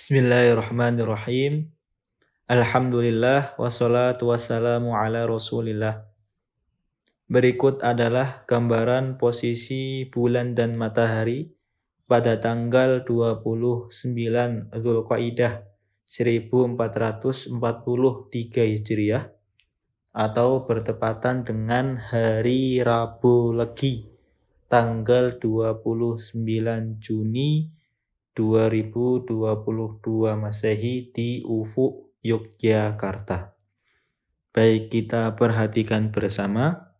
Bismillahirrahmanirrahim. Alhamdulillah wassalatu wassalamu ala Rasulillah. Berikut adalah gambaran posisi bulan dan matahari pada tanggal 29 Dzulqa'dah 1443 Hijriah atau bertepatan dengan hari Rabu Legi tanggal 29 Juni 2022 Masehi di Ufuk, Yogyakarta. Baik, kita perhatikan bersama.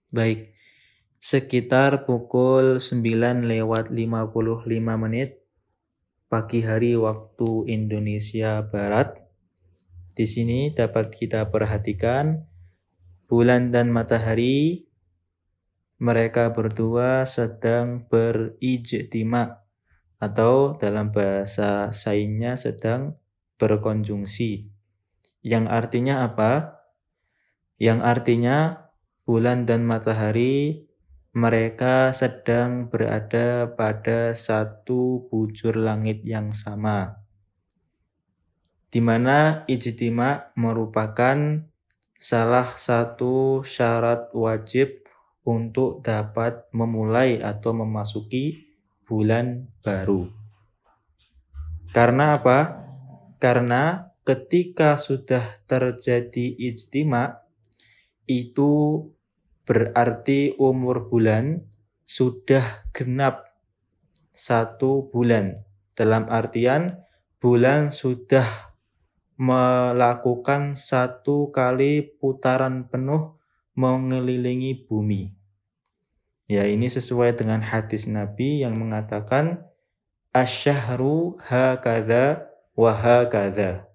Baik, sekitar pukul 9:55 pagi hari waktu Indonesia Barat. Di sini dapat kita perhatikan bulan dan matahari mereka berdua sedang berijtima atau dalam bahasa sainsnya sedang berkonjungsi. Yang artinya apa? Yang artinya bulan dan matahari mereka sedang berada pada satu bujur langit yang sama, di mana ijtima merupakan salah satu syarat wajib untuk dapat memulai atau memasuki bulan baru. Karena apa? Karena ketika sudah terjadi ijtima, itu berarti umur bulan sudah genap 1 bulan. Dalam artian bulan sudah melakukan 1 kali putaran penuh mengelilingi bumi. Ya, ini sesuai dengan hadis Nabi yang mengatakan asyhru hakadza wa hakadza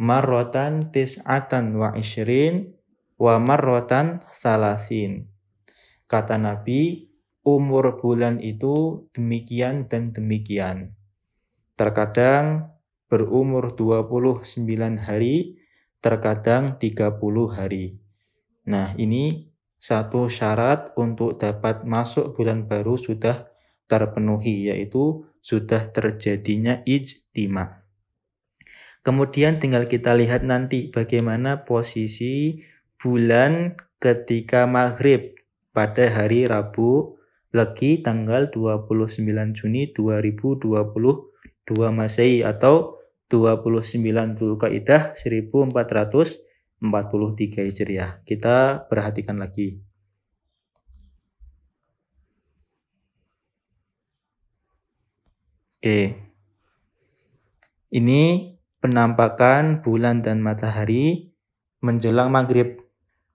marratan tis'atan wa ishrin wa marratan salasin. Kata Nabi, umur bulan itu demikian dan demikian. Terkadang berumur 29 hari, terkadang 30 hari. Nah, ini satu syarat untuk dapat masuk bulan baru sudah terpenuhi, yaitu sudah terjadinya ijtima. Kemudian tinggal kita lihat nanti bagaimana posisi bulan ketika maghrib pada hari Rabu Legi tanggal 29 Juni 2022 Masehi atau 29 Dzulqa'dah 1443 Hijriah. Kita perhatikan lagi. Oke. Ini penampakan bulan dan matahari menjelang maghrib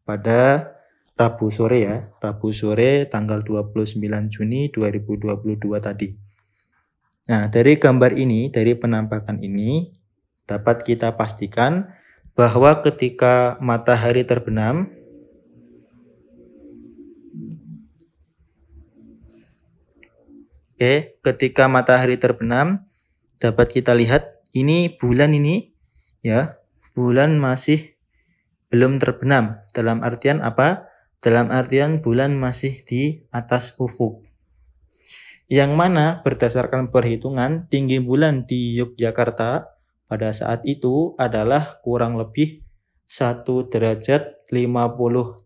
pada Rabu sore ya. Rabu sore tanggal 29 Juni 2022 tadi. Nah, dari gambar ini, dari penampakan ini, dapat kita pastikan bahwa ketika matahari terbenam, ketika matahari terbenam, dapat kita lihat ini bulan ini, ya, bulan masih belum terbenam. Dalam artian apa? Dalam artian bulan masih di atas ufuk. Yang mana berdasarkan perhitungan tinggi bulan di Yogyakarta pada saat itu adalah kurang lebih 1 derajat 58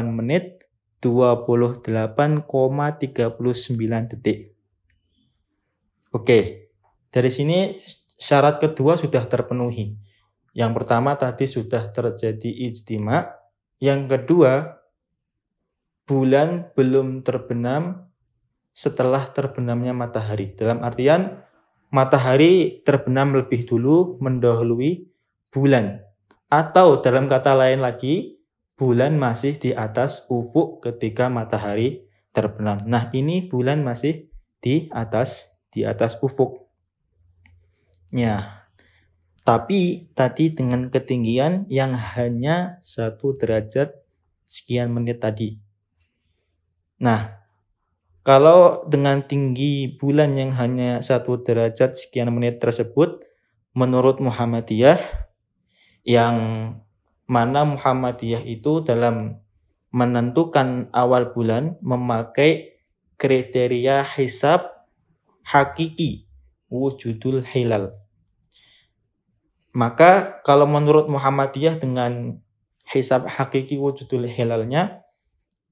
menit 28,39 detik. Oke, dari sini syarat kedua sudah terpenuhi. Yang pertama tadi sudah terjadi ijtima. Yang kedua, bulan belum terbenam setelah terbenamnya matahari. Dalam artian matahari terbenam lebih dulu mendahului bulan. Atau dalam kata lain lagi, bulan masih di atas ufuk ketika matahari terbenam. Nah, ini bulan masih di atas ufuk. Ya. Tapi tadi dengan ketinggian yang hanya 1 derajat sekian menit tadi. Nah, kalau dengan tinggi bulan yang hanya 1 derajat sekian menit tersebut, menurut Muhammadiyah yang mana Muhammadiyah itu dalam menentukan awal bulan memakai kriteria hisab hakiki wujudul hilal. Maka kalau menurut Muhammadiyah dengan hisab hakiki wujudul hilalnya,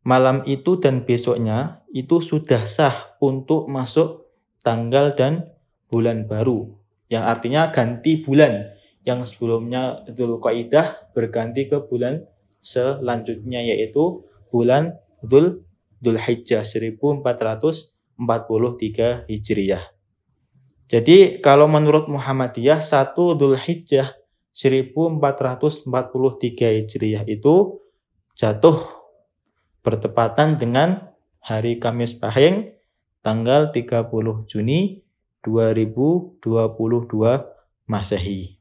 malam itu dan besoknya itu sudah sah untuk masuk tanggal dan bulan baru. Yang artinya ganti bulan. Yang sebelumnya Dzulqa'dah berganti ke bulan selanjutnya, yaitu bulan Dzulhijjah 1443 Hijriyah. Jadi kalau menurut Muhammadiyah 1 Dzulhijjah 1443 Hijriyah itu jatuh bertepatan dengan hari Kamis Pahing tanggal 30 Juni 2022 Masehi.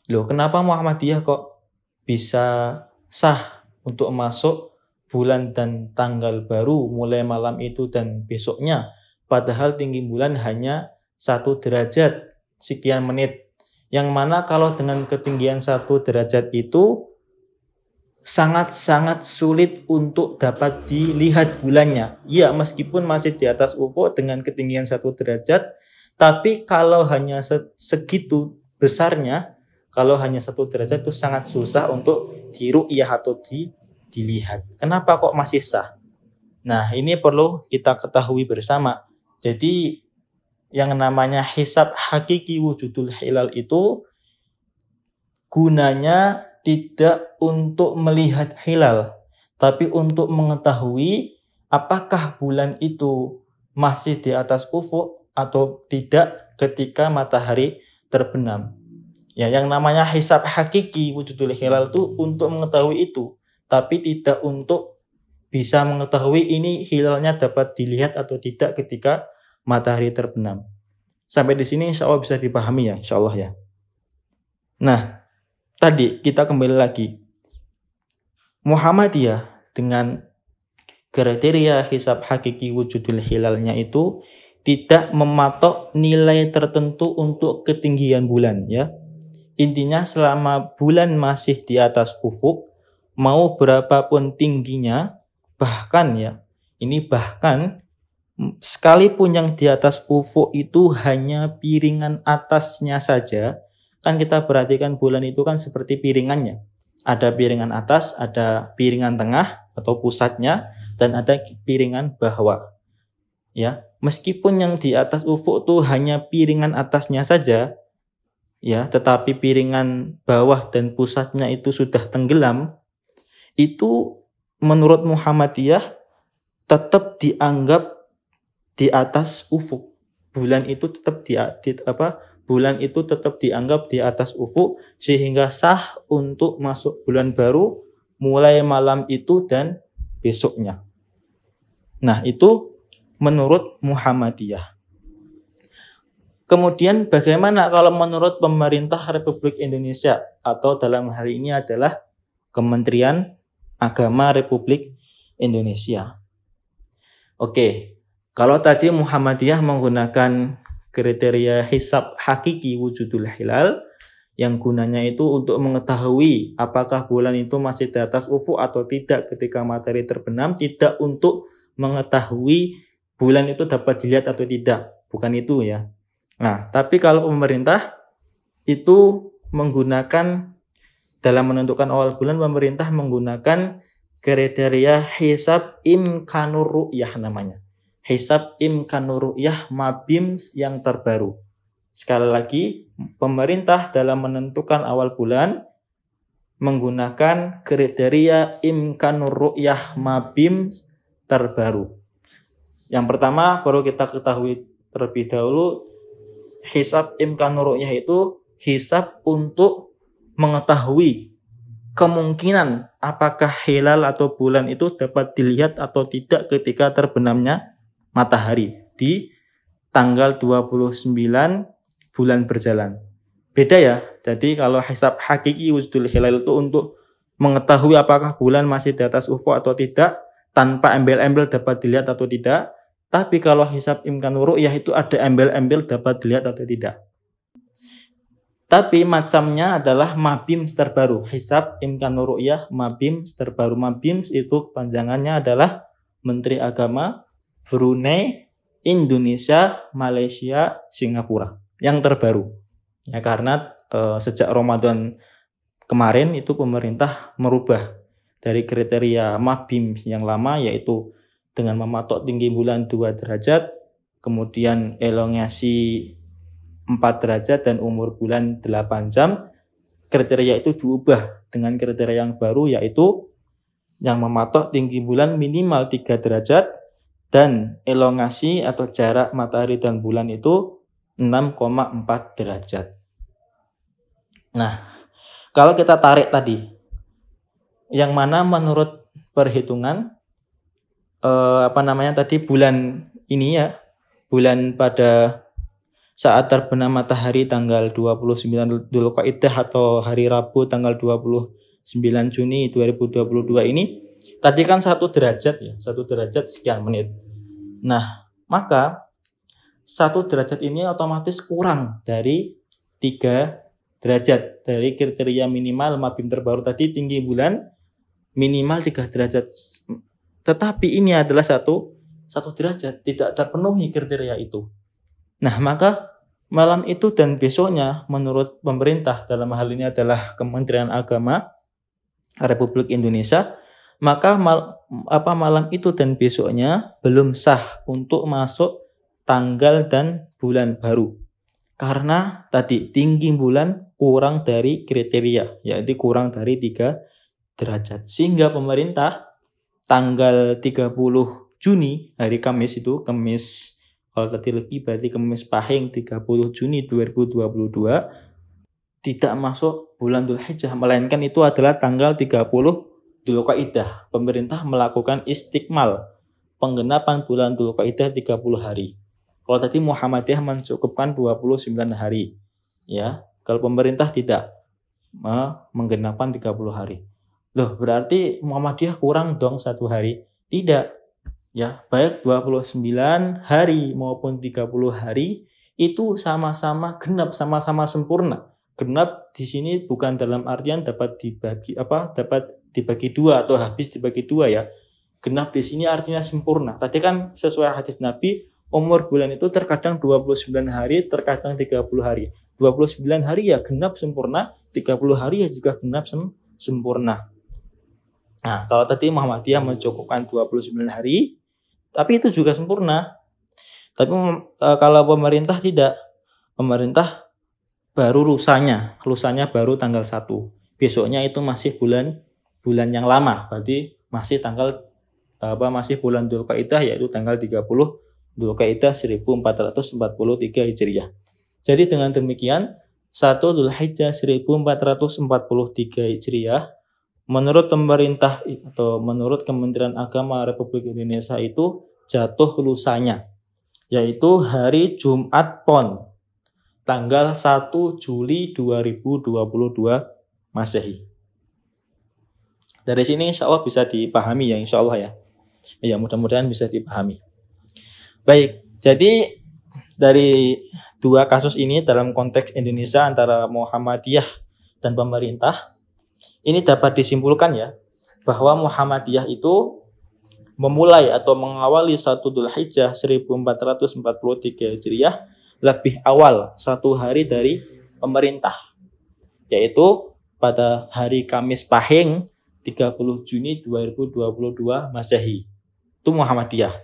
Loh, kenapa Muhammadiyah kok bisa sah untuk masuk bulan dan tanggal baru mulai malam itu dan besoknya, padahal tinggi bulan hanya 1 derajat sekian menit, yang mana kalau dengan ketinggian 1 derajat itu sangat-sangat sulit untuk dapat dilihat bulannya. Ya, meskipun masih di atas ufuk dengan ketinggian 1 derajat, tapi kalau hanya segitu besarnya, kalau hanya 1 derajat itu sangat susah untuk diru'yah atau dilihat. Kenapa kok masih sah? Nah, ini perlu kita ketahui bersama. Jadi yang namanya hisab hakiki wujudul hilal itu gunanya tidak untuk melihat hilal, tapi untuk mengetahui apakah bulan itu masih di atas ufuk atau tidak ketika matahari terbenam. Ya, yang namanya hisab hakiki wujudul hilal itu untuk mengetahui itu, tapi tidak untuk bisa mengetahui ini hilalnya dapat dilihat atau tidak ketika matahari terbenam. Sampai di sini insya Allah bisa dipahami ya, insya Allah ya. Nah, tadi kita kembali lagi. Muhammadiyah dengan kriteria hisab hakiki wujudul hilalnya itu tidak mematok nilai tertentu untuk ketinggian bulan ya. Intinya selama bulan masih di atas ufuk, mau berapapun tingginya, bahkan ya, ini bahkan sekalipun yang di atas ufuk itu hanya piringan atasnya saja, kan kita perhatikan bulan itu kan seperti piringannya. Ada piringan atas, ada piringan tengah atau pusatnya, dan ada piringan bawah. Ya, meskipun yang di atas ufuk itu hanya piringan atasnya saja, ya, tetapi piringan bawah dan pusatnya itu sudah tenggelam, itu menurut Muhammadiyah tetap dianggap di atas ufuk. Bulan itu tetap bulan itu tetap dianggap di atas ufuk sehingga sah untuk masuk bulan baru mulai malam itu dan besoknya. Nah, itu menurut Muhammadiyah. Kemudian bagaimana kalau menurut pemerintah Republik Indonesia atau dalam hal ini adalah Kementerian Agama Republik Indonesia? Oke, kalau tadi Muhammadiyah menggunakan kriteria hisab hakiki wujudul hilal yang gunanya itu untuk mengetahui apakah bulan itu masih di atas ufuk atau tidak ketika matahari terbenam, tidak untuk mengetahui bulan itu dapat dilihat atau tidak, bukan itu ya. Nah, tapi kalau pemerintah itu menggunakan dalam menentukan awal bulan, pemerintah menggunakan kriteria hisab imkanur ru'yah namanya. Hisab imkanur ru'yah mabim yang terbaru. Sekali lagi, pemerintah dalam menentukan awal bulan menggunakan kriteria imkanur ru'yah mabim terbaru. Yang pertama perlu kita ketahui terlebih dahulu, hisab imkanur ru'yah itu hisab untuk mengetahui kemungkinan apakah hilal atau bulan itu dapat dilihat atau tidak ketika terbenamnya matahari di tanggal 29 bulan berjalan. Beda ya. Jadi kalau hisab hakiki wujudul hilal itu untuk mengetahui apakah bulan masih di atas ufuk atau tidak tanpa embel-embel dapat dilihat atau tidak. Tapi kalau hisab imkanur ru'yah itu ada embel-embel dapat dilihat atau tidak. Tapi macamnya adalah MABIMS terbaru. Hisab Imkanur Ru'yah MABIMS terbaru. MABIMS itu kepanjangannya adalah Menteri Agama Brunei, Indonesia, Malaysia, Singapura. Yang terbaru. Ya, karena sejak Ramadan kemarin itu pemerintah merubah dari kriteria MABIMS yang lama, yaitu dengan mematok tinggi bulan 2 derajat, kemudian elongasi 4 derajat dan umur bulan 8 jam. Kriteria itu diubah dengan kriteria yang baru, yaitu yang mematok tinggi bulan minimal 3 derajat dan elongasi atau jarak matahari dan bulan itu 6,4 derajat. Nah, kalau kita tarik tadi, yang mana menurut perhitungan bulan ini ya, bulan pada saat terbenam matahari tanggal 29 Dzulqa'dah atau hari Rabu tanggal 29 Juni 2022 ini tadi kan 1 derajat ya, 1 derajat sekian menit. Nah, maka 1 derajat ini otomatis kurang dari 3 derajat dari kriteria minimal MABIM terbaru tadi, tinggi bulan minimal 3 derajat. Tetapi ini adalah 1 derajat, tidak terpenuhi kriteria itu. Nah, maka malam itu dan besoknya menurut pemerintah, dalam hal ini adalah Kementerian Agama Republik Indonesia, maka malam itu dan besoknya belum sah untuk masuk tanggal dan bulan baru. Karena tadi tinggi bulan kurang dari kriteria, yaitu kurang dari 3 derajat. Sehingga pemerintah tanggal 30 Juni, hari Kamis itu, Kamis kalau tadi lagi berarti Kamis Pahing 30 Juni 2022 tidak masuk bulan Dzulhijjah, melainkan itu adalah tanggal 30 Dzulqa'dah. Pemerintah melakukan istikmal, penggenapan bulan Dzulqa'dah 30 hari. Kalau tadi Muhammadiyah mencukupkan 29 hari. Ya, kalau pemerintah tidak menggenapkan 30 hari. Loh, berarti Muhammadiyah kurang dong 1 hari? Tidak. Ya, baik 29 hari maupun 30 hari itu sama-sama genap, sama-sama sempurna. Genap di sini bukan dalam artian dapat dibagi 2 atau habis dibagi 2 ya. Genap di sini artinya sempurna. Tadi kan sesuai hadis Nabi, umur bulan itu terkadang 29 hari, terkadang 30 hari. 29 hari ya genap sempurna, 30 hari ya juga genap sempurna. Nah, kalau tadi Muhammadiyah mencukupkan 29 hari, tapi itu juga sempurna. Tapi kalau pemerintah tidak, pemerintah baru lusanya baru tanggal 1. Besoknya itu masih bulan yang lama, berarti masih masih bulan Dzulqa'dah, yaitu tanggal 30 Dzulqa'dah 1443 Hijriah. Jadi dengan demikian 1 Dzulhijjah 1443 Hijriah menurut pemerintah atau menurut Kementerian Agama Republik Indonesia itu jatuh lusanya, yaitu hari Jumat Pon, tanggal 1 Juli 2022 Masehi. Dari sini insya Allah bisa dipahami ya, insya Allah ya. Ya, mudah-mudahan bisa dipahami. Baik, jadi dari 2 kasus ini dalam konteks Indonesia antara Muhammadiyah dan pemerintah, ini dapat disimpulkan ya, bahwa Muhammadiyah itu memulai atau mengawali 1 Dzulhijjah 1443 Hijriah lebih awal 1 hari dari pemerintah, yaitu pada hari Kamis Pahing 30 Juni 2022 Masehi. Itu Muhammadiyah.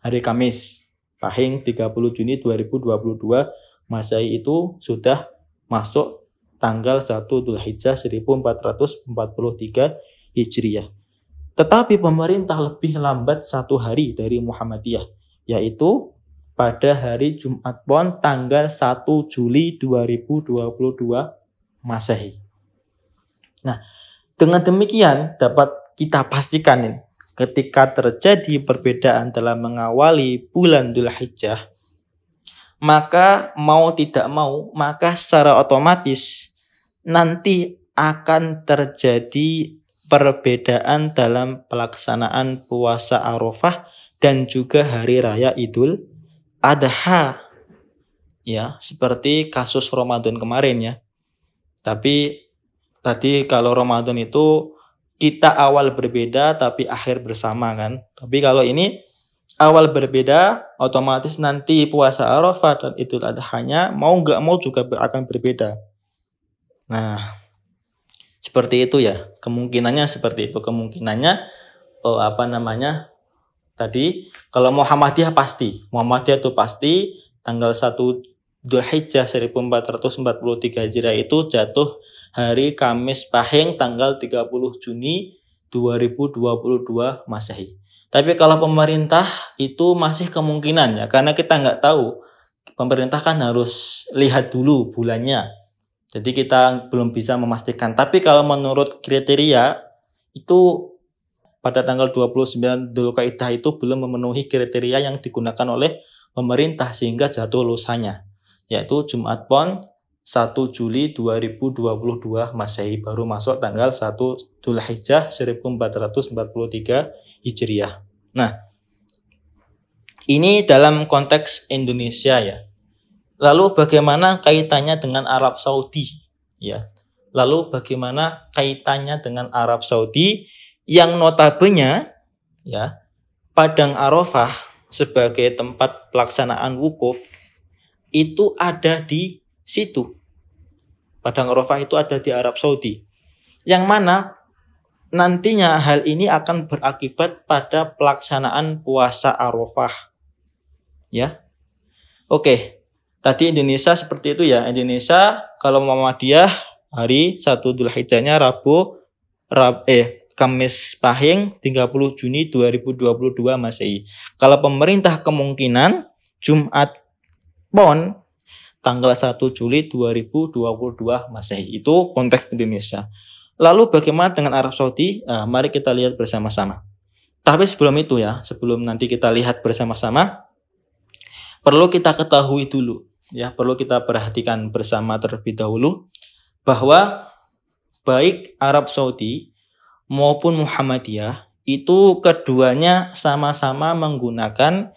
Hari Kamis Pahing 30 Juni 2022 Masehi itu sudah masuk tanggal 1 Dzulhijjah 1443 Hijriah. Tetapi pemerintah lebih lambat 1 hari dari Muhammadiyah, yaitu pada hari Jumat Pon tanggal 1 Juli 2022 Masehi. Nah, dengan demikian dapat kita pastikan ketika terjadi perbedaan dalam mengawali bulan Dzulhijjah, maka mau tidak mau, maka secara otomatis nanti akan terjadi perbedaan dalam pelaksanaan puasa Arafah dan juga hari raya Idul Adha. Ya, seperti kasus Ramadan kemarin ya. Tapi tadi kalau Ramadan itu kita awal berbeda tapi akhir bersama kan. Tapi kalau ini awal berbeda, otomatis nanti puasa Arafah dan Idul Adha-nya mau nggak mau juga akan berbeda. Nah, seperti itu ya. Kemungkinannya seperti itu. Kemungkinannya tadi kalau Muhammadiyah pasti. Muhammadiyah itu pasti tanggal 1 Dzulhijjah 1443 Hijriah itu jatuh hari Kamis Pahing tanggal 30 Juni 2022 Masehi. Tapi kalau pemerintah itu masih kemungkinan ya, karena kita nggak tahu. Pemerintah kan harus lihat dulu bulannya. Jadi kita belum bisa memastikan. Tapi kalau menurut kriteria itu pada tanggal 29 Dzulqa'dah itu belum memenuhi kriteria yang digunakan oleh pemerintah sehingga jatuh lusanya, yaitu Jumat Pon 1 Juli 2022 Masehi, baru masuk tanggal 1 Dzulhijjah 1443 Hijriah. Nah, ini dalam konteks Indonesia ya. Lalu bagaimana kaitannya dengan Arab Saudi ya? Lalu bagaimana kaitannya dengan Arab Saudi yang notabene ya, Padang Arafah sebagai tempat pelaksanaan wukuf itu ada di situ. Padang Arafah itu ada di Arab Saudi. Yang mana nantinya hal ini akan berakibat pada pelaksanaan puasa Arafah. Ya. Oke. Tadi Indonesia seperti itu ya. Indonesia kalau Muhammadiyah hari 1 Dzulhijjahnya Kamis Pahing 30 Juni 2022 Masehi. Kalau pemerintah kemungkinan Jumat Pon tanggal 1 Juli 2022 Masehi. Itu konteks Indonesia. Lalu bagaimana dengan Arab Saudi? Mari kita lihat bersama-sama. Tapi sebelum itu ya, sebelum nanti kita lihat bersama-sama, perlu kita ketahui dulu ya, perlu kita perhatikan bersama terlebih dahulu bahwa baik Arab Saudi maupun Muhammadiyah itu keduanya sama-sama menggunakan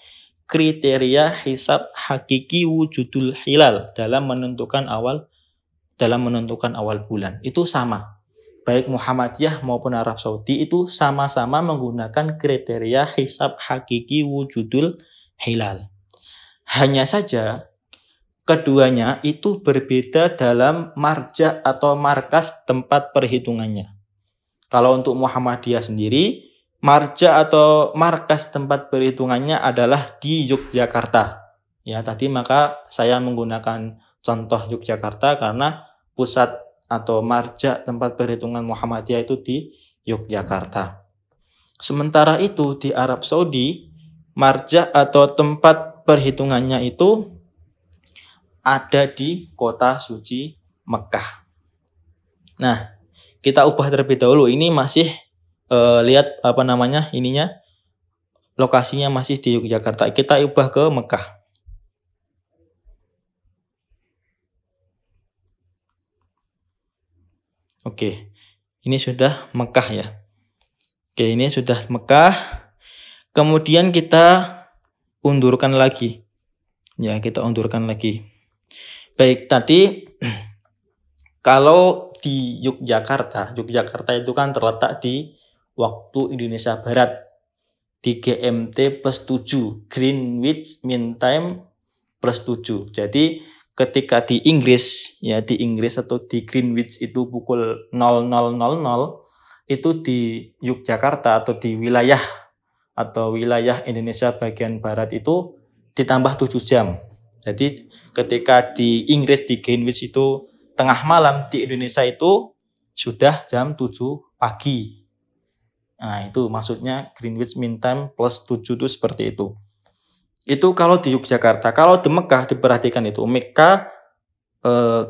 kriteria hisab hakiki wujudul hilal dalam menentukan awal bulan. Itu sama. Baik Muhammadiyah maupun Arab Saudi itu sama-sama menggunakan kriteria hisab hakiki wujudul hilal. Hanya saja keduanya itu berbeda dalam marja atau markas tempat perhitungannya. Kalau untuk Muhammadiyah sendiri, marja atau markas tempat perhitungannya adalah di Yogyakarta. Ya, tadi maka saya menggunakan contoh Yogyakarta karena pusat atau marja tempat perhitungan Muhammadiyah itu di Yogyakarta. Sementara itu di Arab Saudi, marja atau tempat perhitungannya itu ada di kota suci Mekah. Nah, kita ubah terlebih dahulu. Ini masih lihat lokasinya masih di Yogyakarta. Kita ubah ke Mekah. Oke, ini sudah Mekah ya. Oke, ini sudah Mekah. Kemudian kita undurkan lagi. Ya, kita undurkan lagi. Baik, tadi kalau di Yogyakarta itu kan terletak di waktu Indonesia Barat di GMT plus 7, Greenwich Mean Time plus 7. Jadi ketika di Inggris atau di Greenwich itu pukul 00.00, itu di Yogyakarta atau di wilayah Indonesia bagian barat itu ditambah 7 jam. Jadi ketika di Inggris di Greenwich itu tengah malam, di Indonesia itu sudah jam 7 pagi. Nah, itu maksudnya Greenwich Mean Time plus 7 itu seperti itu. Itu kalau di Yogyakarta. Kalau di Mekah diperhatikan itu, Mekah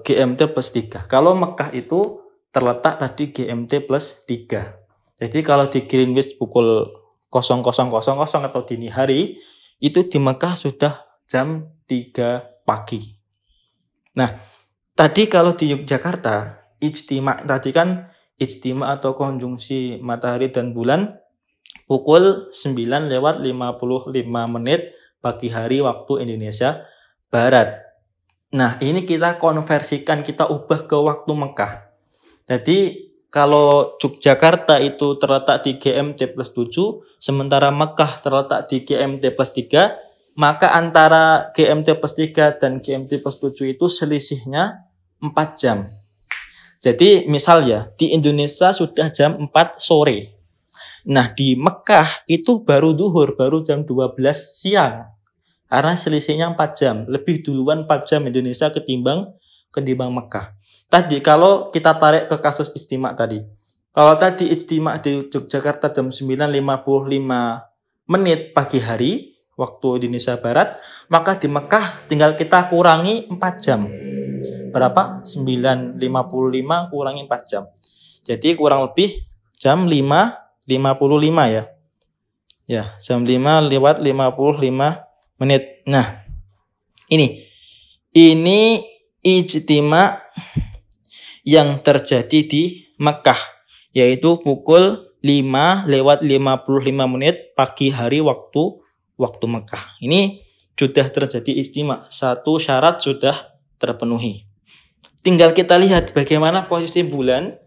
GMT plus 3. Kalau Mekah itu terletak tadi GMT plus 3. Jadi kalau di Greenwich pukul 00.00 atau dini hari, itu di Mekah sudah jam 3 pagi. Nah, tadi kalau di Yogyakarta, ijtima tadi kan ijtima atau konjungsi matahari dan bulan pukul 9:55 pagi hari waktu Indonesia Barat. Nah, ini kita konversikan, kita ubah ke waktu Mekah. Jadi, kalau Yogyakarta itu terletak di GMT+7, sementara Mekah terletak di GMT+3, maka antara GMT+3 dan GMT+7 itu selisihnya 4 jam. Jadi, misal ya, di Indonesia sudah jam 4 sore. Nah, di Mekah itu baru duhur, baru jam 12 siang. Karena selisihnya 4 jam. Lebih duluan 4 jam Indonesia ketimbang Mekah. Tadi kalau kita tarik ke kasus ijtima tadi. Kalau tadi ijtima di Yogyakarta jam 9.55 menit pagi hari waktu Indonesia Barat, maka di Mekah tinggal kita kurangi 4 jam. Berapa? 9.55 kurangi 4 jam. Jadi kurang lebih jam 5.55 ya. Ya, jam 5:55 menit. Nah, ini ijtima yang terjadi di Mekah, yaitu pukul 5:55 menit pagi hari waktu Mekah. Ini sudah terjadi ijtima, satu syarat sudah terpenuhi. Tinggal kita lihat bagaimana posisi bulan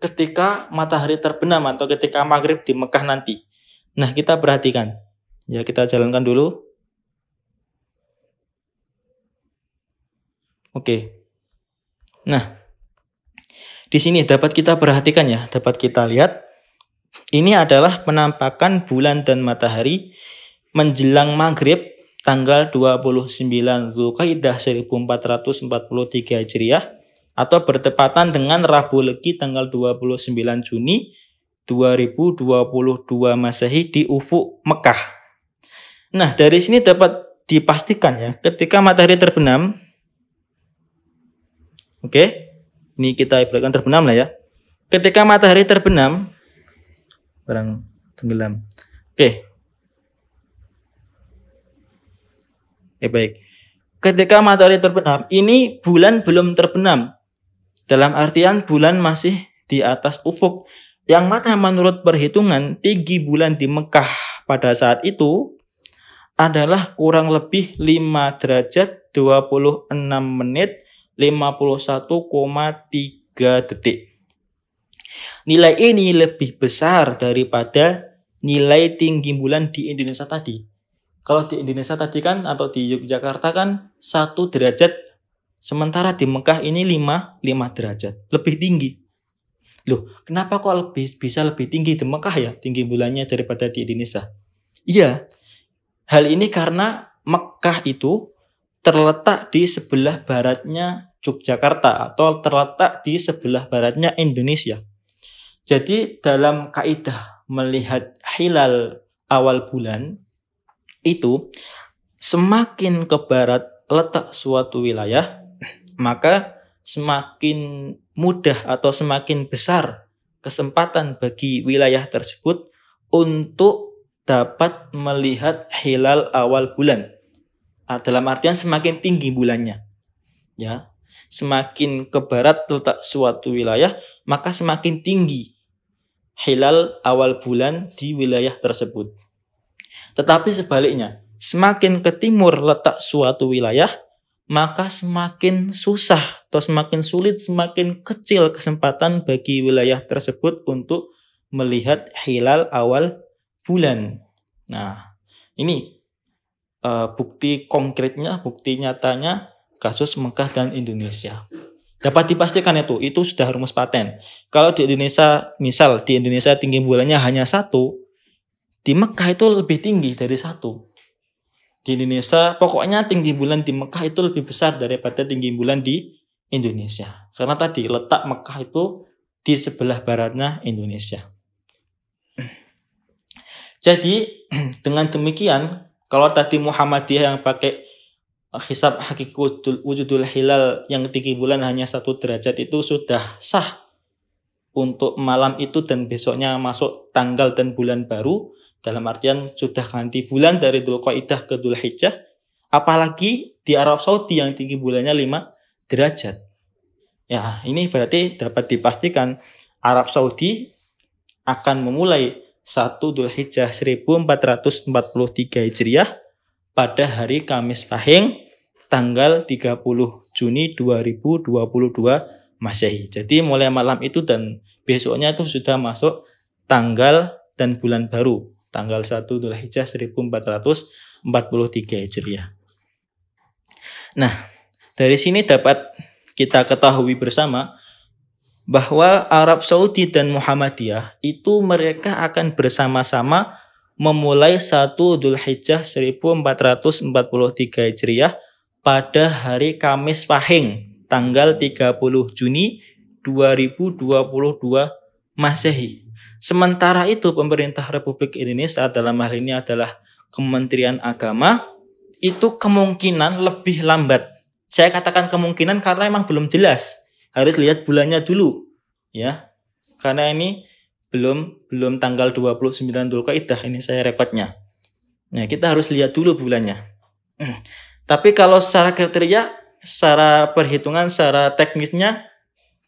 ketika matahari terbenam atau ketika maghrib di Mekah nanti. Nah, kita perhatikan. Ya, kita jalankan dulu. Oke. Nah, di sini dapat kita perhatikan ya, dapat kita lihat. Ini adalah penampakan bulan dan matahari menjelang maghrib tanggal 29 Zulkaidah 1443 Hijriah atau bertepatan dengan Rabu Legi tanggal 29 Juni 2022 Masehi di ufuk Mekah. Nah, dari sini dapat dipastikan ya, ketika matahari terbenam, oke, ini kita ibaratkan terbenam lah ya. Ketika matahari terbenam, barang tenggelam. Oke, baik. Ketika matahari terbenam, ini bulan belum terbenam. Dalam artian bulan masih di atas ufuk. Yang mana menurut perhitungan tinggi bulan di Mekah pada saat itu adalah kurang lebih 5 derajat 26 menit 51,3 detik. Nilai ini lebih besar daripada nilai tinggi bulan di Indonesia tadi. Kalau di Indonesia tadi kan atau di Yogyakarta kan 1 derajat, sementara di Mekah ini 5 derajat, lebih tinggi. Loh, kenapa kok bisa lebih tinggi di Mekah ya, tinggi bulannya daripada di Indonesia? Iya, hal ini karena Mekah itu terletak di sebelah baratnya Yogyakarta atau terletak di sebelah baratnya Indonesia. Jadi dalam kaidah melihat hilal awal bulan itu, semakin ke barat letak suatu wilayah, maka semakin mudah atau semakin besar kesempatan bagi wilayah tersebut untuk dapat melihat hilal awal bulan. Dalam artian semakin tinggi bulannya. Ya, semakin ke barat letak suatu wilayah, maka semakin tinggi hilal awal bulan di wilayah tersebut. Tetapi sebaliknya, semakin ke timur letak suatu wilayah, maka semakin susah atau semakin sulit, semakin kecil kesempatan bagi wilayah tersebut untuk melihat hilal awal bulan. Nah, ini bukti konkretnya, bukti nyatanya kasus Mekah dan Indonesia. Dapat dipastikan itu sudah rumus paten. Kalau di Indonesia, misal di Indonesia tinggi bulannya hanya 1, di Mekah itu lebih tinggi dari 1. Di Indonesia, pokoknya tinggi bulan di Mekah itu lebih besar daripada tinggi bulan di Indonesia. Karena tadi letak Mekah itu di sebelah baratnya Indonesia. Jadi dengan demikian, kalau tadi Muhammadiyah yang pakai hisab hakiki wujudul hilal yang tinggi bulan hanya 1 derajat itu sudah sah untuk malam itu dan besoknya masuk tanggal dan bulan baru. Dalam artian sudah ganti bulan dari Dzulqa'dah ke Dzulhijjah. Apalagi di Arab Saudi yang tinggi bulannya 5 derajat. Ya, ini berarti dapat dipastikan Arab Saudi akan memulai 1 Dzulhijjah 1443 Hijriah pada hari Kamis Pahing tanggal 30 Juni 2022 Masehi. Jadi mulai malam itu dan besoknya itu sudah masuk tanggal dan bulan baru, tanggal 1 Dzulhijjah 1443 Hijriah. Nah, dari sini dapat kita ketahui bersama bahwa Arab Saudi dan Muhammadiyah itu mereka akan bersama-sama memulai 1 Dzulhijjah 1443 Hijriah pada hari Kamis Pahing, tanggal 30 Juni 2022 Masehi. Sementara itu pemerintah Republik Indonesia dalam hal ini adalah Kementerian Agama itu kemungkinan lebih lambat. Saya katakan kemungkinan karena memang belum jelas. Harus lihat bulannya dulu, ya. Karena ini belum tanggal 29 Dzulqa'dah ini saya rekodnya. Nah, kita harus lihat dulu bulannya. Tapi kalau secara kriteria, secara perhitungan, secara teknisnya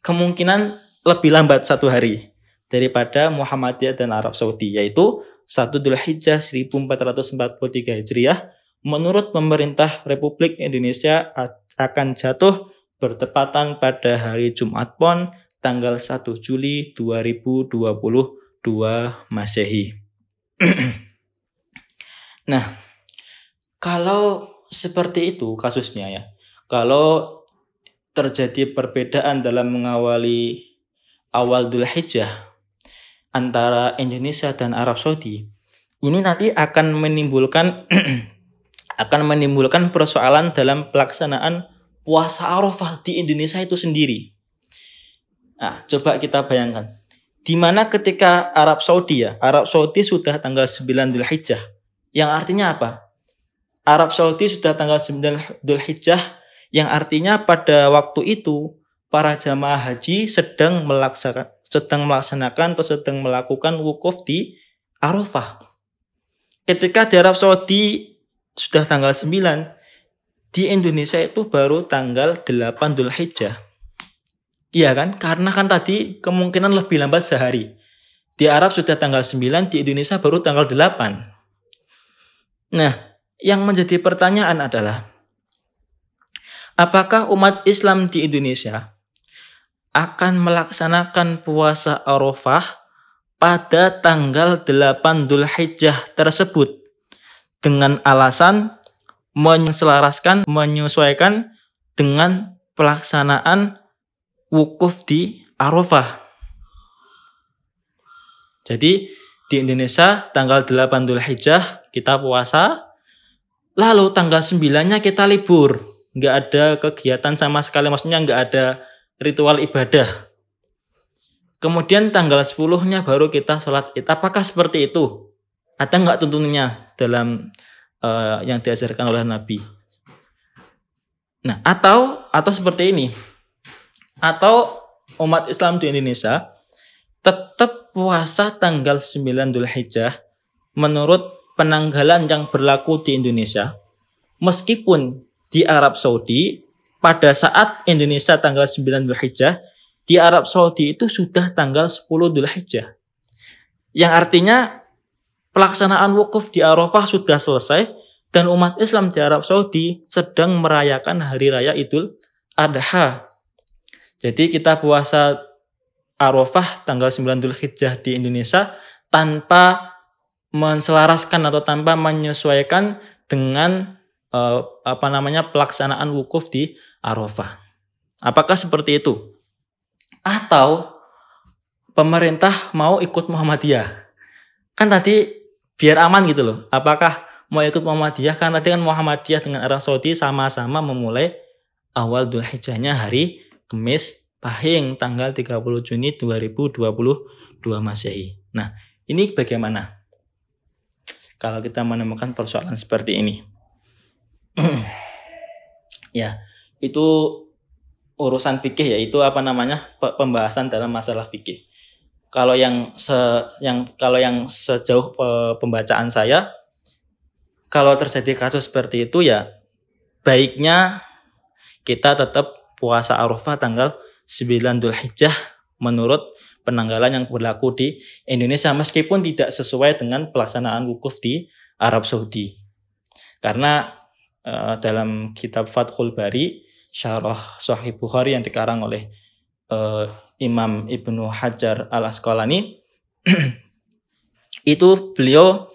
kemungkinan lebih lambat 1 hari daripada Muhammadiyah dan Arab Saudi, yaitu 1 Dzulhijjah 1443 Hijriah menurut pemerintah Republik Indonesia akan jatuh bertepatan pada hari Jumat Pon tanggal 1 Juli 2022 Masehi. Nah, kalau seperti itu kasusnya ya, kalau terjadi perbedaan dalam mengawali awal Dzulhijjah antara Indonesia dan Arab Saudi, ini nanti akan menimbulkan persoalan dalam pelaksanaan puasa Arafah di Indonesia itu sendiri. Nah, coba kita bayangkan. Di mana ketika Arab Saudi sudah tanggal 9 Dzulhijjah. Yang artinya apa? Arab Saudi sudah tanggal 9 Dzulhijjah, yang artinya pada waktu itu para jamaah haji sedang melaksanakan atau sedang melakukan wukuf di Arafah. Ketika di Arab Saudi sudah tanggal 9, di Indonesia itu baru tanggal 8 Dzulhijjah. Iya kan? Karena kan tadi kemungkinan lebih lambat sehari. Di Arab sudah tanggal 9, di Indonesia baru tanggal 8. Nah, yang menjadi pertanyaan adalah, apakah umat Islam di Indonesia akan melaksanakan puasa Arafah pada tanggal 8 Dzulhijjah tersebut dengan alasan menyesuaikan dengan pelaksanaan wukuf di Arafah. Jadi di Indonesia tanggal 8 Dzulhijjah kita puasa, lalu tanggal 9-nya kita libur. Nggak ada kegiatan sama sekali, maksudnya nggak ada ritual ibadah. Kemudian tanggal 10-nya baru kita sholat Id. Apakah seperti itu? Ada nggak tuntunannya dalam yang diajarkan oleh Nabi? Nah, atau seperti ini. Atau umat Islam di Indonesia tetap puasa tanggal 9 Dzulhijjah menurut penanggalan yang berlaku di Indonesia. Meskipun di Arab Saudi pada saat Indonesia tanggal 9 Dzulhijjah, di Arab Saudi itu sudah tanggal 10 Dzulhijjah. Yang artinya pelaksanaan wukuf di Arafah sudah selesai dan umat Islam di Arab Saudi sedang merayakan hari raya Idul Adha. Jadi kita puasa Arafah tanggal 9 Dzulhijjah di Indonesia tanpa menselaraskan atau tanpa menyesuaikan dengan pelaksanaan wukuf di Arafah. Apakah seperti itu? Atau pemerintah mau ikut Muhammadiyah? Kan tadi biar aman gitu loh. Apakah mau ikut Muhammadiyah? Kan tadi kan Muhammadiyah dengan Arab Saudi sama-sama memulai awal Dzulhijjahnya hari Kamis Pahing tanggal 30 Juni 2022 Masehi. Nah, ini bagaimana kalau kita menemukan persoalan seperti ini? Ya, itu urusan fikih, yaitu pembahasan dalam masalah fikih. Kalau yang sejauh pembacaan saya, kalau terjadi kasus seperti itu ya baiknya kita tetap puasa Arafah tanggal 9 Dzulhijjah menurut penanggalan yang berlaku di Indonesia, meskipun tidak sesuai dengan pelaksanaan wukuf di Arab Saudi. Karena dalam kitab Fathul Bari, Syarah Sahih Bukhari yang dikarang oleh Imam Ibnu Hajar Al-Asqalani, itu beliau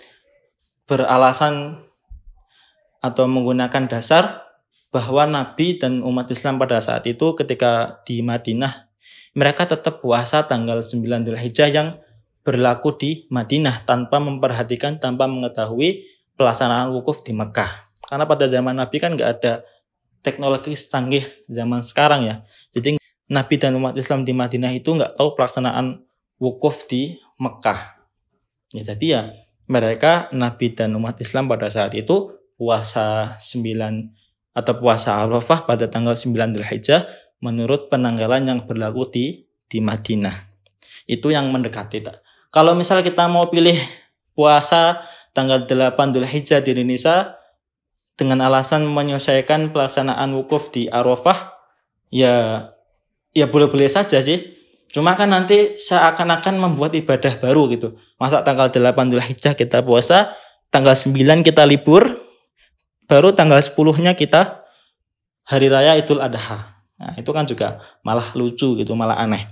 beralasan atau menggunakan dasar bahwa Nabi dan umat Islam pada saat itu ketika di Madinah, mereka tetap puasa tanggal 9 Dzulhijjah yang berlaku di Madinah tanpa memperhatikan, tanpa mengetahui pelaksanaan wukuf di Mekah. Karena pada zaman Nabi kan nggak ada teknologi canggih zaman sekarang ya. Jadi Nabi dan umat Islam di Madinah itu nggak tahu pelaksanaan wukuf di Mekah. Ya, jadi ya mereka, Nabi dan umat Islam pada saat itu puasa 9 atau puasa Arafah pada tanggal 9 Dzulhijjah menurut penanggalan yang berlaku di Madinah. Itu yang mendekati. Kalau misalnya kita mau pilih puasa tanggal 8 Dzulhijjah di Indonesia dengan alasan menyelesaikan pelaksanaan wukuf di Arafah, ya boleh-boleh saja sih. Cuma kan nanti seakan-akan membuat ibadah baru gitu. Masa tanggal 8 Dzulhijjah kita puasa, tanggal 9 kita libur, baru tanggal 10-nya kita hari raya Idul Adha. Nah, itu kan juga malah lucu gitu, malah aneh.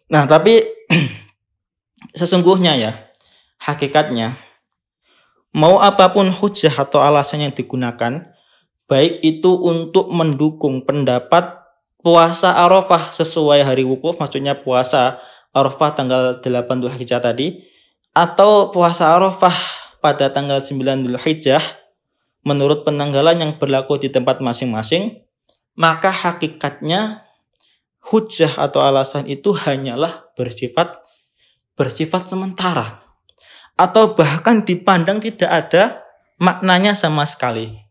Nah, tapi sesungguhnya ya, hakikatnya mau apapun hujah atau alasan yang digunakan, baik itu untuk mendukung pendapat puasa Arafah sesuai hari wukuf, maksudnya puasa Arafah tanggal 8 Dzulhijjah tadi, atau puasa Arafah pada tanggal 9 Dzulhijjah menurut penanggalan yang berlaku di tempat masing-masing, maka hakikatnya hujah atau alasan itu hanyalah bersifat sementara, atau bahkan dipandang tidak ada maknanya sama sekali.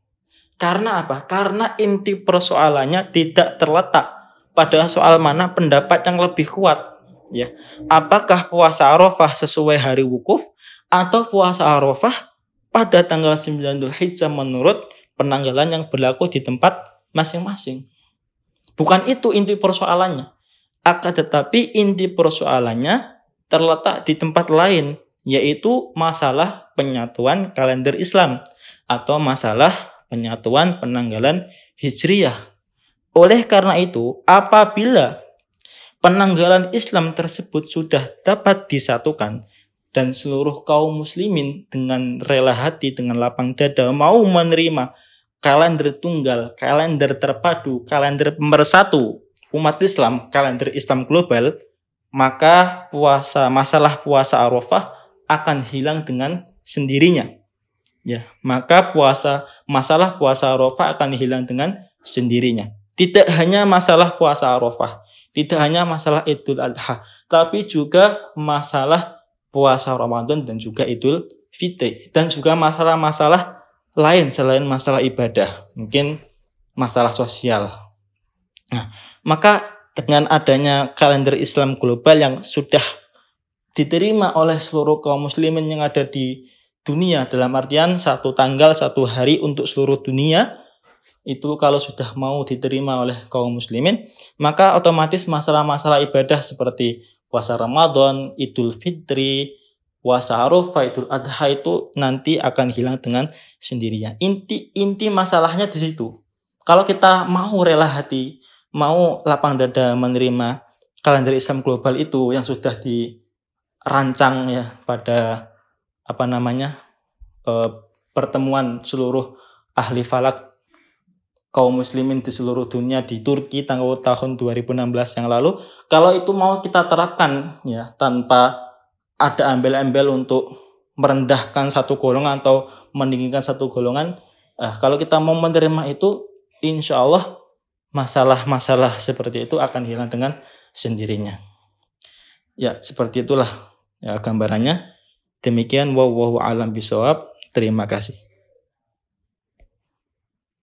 Karena apa? Karena inti persoalannya tidak terletak pada soal mana pendapat yang lebih kuat, ya. Apakah puasa Arafah sesuai hari wukuf atau puasa Arafah pada tanggal 9 Dzulhijjah menurut penanggalan yang berlaku di tempat masing-masing. Bukan itu inti persoalannya. Akan tetapi inti persoalannya terletak di tempat lain, yaitu masalah penyatuan kalender Islam atau masalah penyatuan penanggalan Hijriyah. Oleh karena itu, apabila penanggalan Islam tersebut sudah dapat disatukan dan seluruh kaum muslimin dengan rela hati, dengan lapang dada mau menerima kalender tunggal, kalender terpadu, kalender pemersatu umat Islam, kalender Islam global, maka masalah puasa Arafah akan hilang dengan sendirinya. Ya, maka masalah puasa Arafah akan hilang dengan sendirinya. Tidak hanya masalah puasa Arafah, tidak hanya masalah Idul Adha, tapi juga masalah puasa Ramadan dan juga Idul Fitri, dan juga masalah-masalah lain selain masalah ibadah, mungkin masalah sosial. Nah, maka dengan adanya kalender Islam global yang sudah diterima oleh seluruh kaum muslimin yang ada di dunia, dalam artian satu tanggal, satu hari untuk seluruh dunia, itu kalau sudah mau diterima oleh kaum muslimin, maka otomatis masalah-masalah ibadah seperti puasa Ramadan, Idul Fitri, puasa Arafah, Idul Adha itu nanti akan hilang dengan sendirinya. Inti masalahnya di situ. Kalau kita mau rela hati, mau lapang dada menerima kalender Islam global itu yang sudah dirancang ya pada pertemuan seluruh ahli falak kaum muslimin di seluruh dunia di Turki tahun 2016 yang lalu, kalau itu mau kita terapkan ya tanpa ada embel-embel untuk merendahkan satu golongan atau meninggikan satu golongan, kalau kita mau menerima itu, insya Allah masalah-masalah seperti itu akan hilang dengan sendirinya. Ya, seperti itulah ya gambarannya. Demikian, wallahu a'lam bishawab. Terima kasih.